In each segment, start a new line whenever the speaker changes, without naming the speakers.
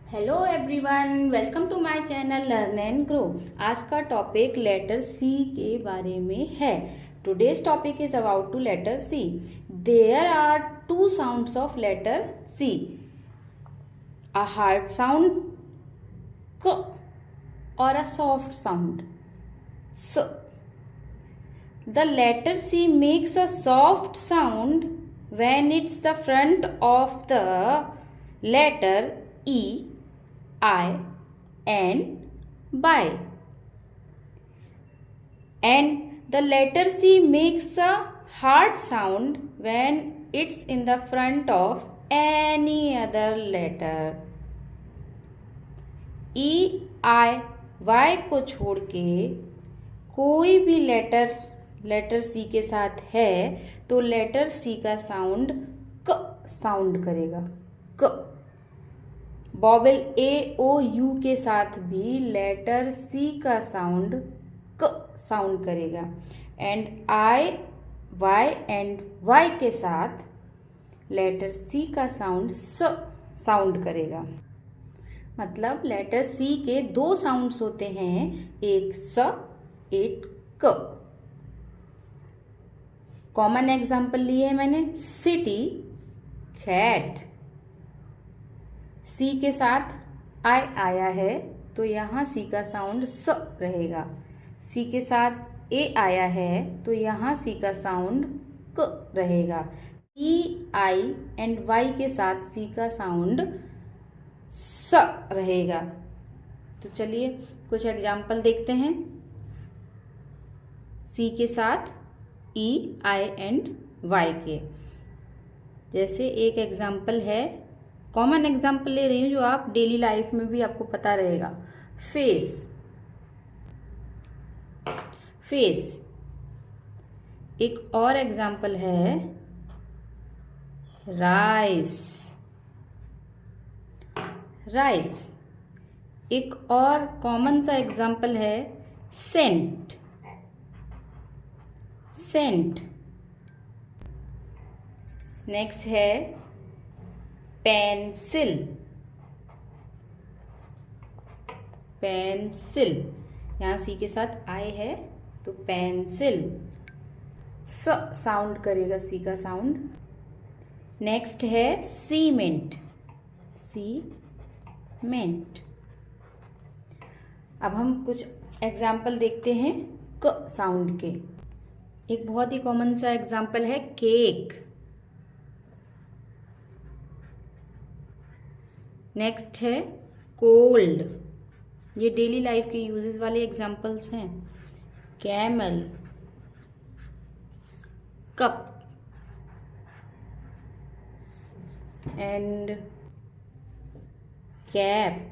Hello everyone, welcome to my channel learn and grow. आज का topic letter C के बारे में है। Today's topic is about to letter C. There are two sounds of letter C, a hard sound क और a soft sound स। The letter C makes a soft sound when it's the front of the letter E, I, and by. And the letter C makes a hard sound when it's in the front of any other letter. E, I, Y को छोड़ के कोई भी letter C के साथ है तो letter सी का साउंड क साउंड करेगा। क। वॉवेल ए ओ यू के साथ भी लेटर सी का साउंड क साउंड करेगा। And I Y and Y के साथ लेटर सी का साउंड स साउंड करेगा। मतलब लेटर सी के दो साउंड्स होते हैं, एक स एक क। कॉमन एग्जाम्पल लिए है मैंने, सिटी, कैट। सी के साथ आई आया है तो यहाँ सी का साउंड स रहेगा। सी के साथ ए आया है तो यहाँ सी का साउंड क रहेगा। ई आई एंड वाई के साथ सी का साउंड स रहेगा। तो चलिए कुछ एग्जाम्पल देखते हैं। सी के साथ ई आई एंड वाई के, जैसे एक एग्जाम्पल है, कॉमन एग्जाम्पल ले रही हूँ जो आप डेली लाइफ में भी आपको पता रहेगा। Face, face. एक और एग्जाम्पल है राइस, राइस। एक और कॉमन सा एग्जाम्पल है सेंट, सेंट। नेक्स्ट है पेंसिल, पेंसिल। यहाँ सी के साथ आई है तो पेंसिल स साउंड करेगा, सी का साउंड। नेक्स्ट है सीमेंट, सीमेंट। अब हम कुछ एग्जाम्पल देखते हैं क साउंड के। एक बहुत ही कॉमन सा एग्जाम्पल है केक। नेक्स्ट है कोल्ड, ये डेली लाइफ के यूजेस वाले एग्जाम्पल्स हैं। Camel, cup and cap.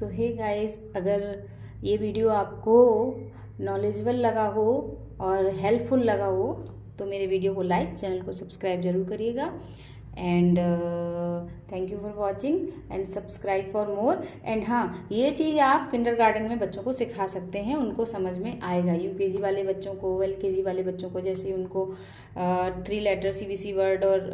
तो हे गाइस, अगर ये वीडियो आपको नॉलेजेबल लगा हो और हेल्पफुल लगा हो तो मेरे वीडियो को लाइक, चैनल को सब्सक्राइब जरूर करिएगा। And thank you for watching and subscribe for more. And हाँ, ये चीज़ आप किंडरगार्टन में बच्चों को सिखा सकते हैं, उनको समझ में आएगा। यूकेजी वाले बच्चों को, एलकेजी वाले बच्चों को, जैसे उनको 3 लेटर सीबीसी वर्ड और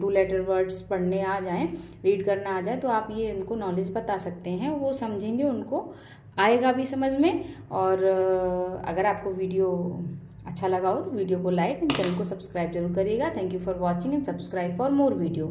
2 लेटर वर्ड्स पढ़ने आ जाएं, रीड करना आ जाए, तो आप ये उनको नॉलेज बता सकते हैं। वो समझेंगे, उनको आएगा भी समझ में। और अगर आपको वीडियो अच्छा लगा हो तो वीडियो को लाइक एंड चैनल को सब्सक्राइब जरूर करिएगा। Thank you for watching and subscribe for more video.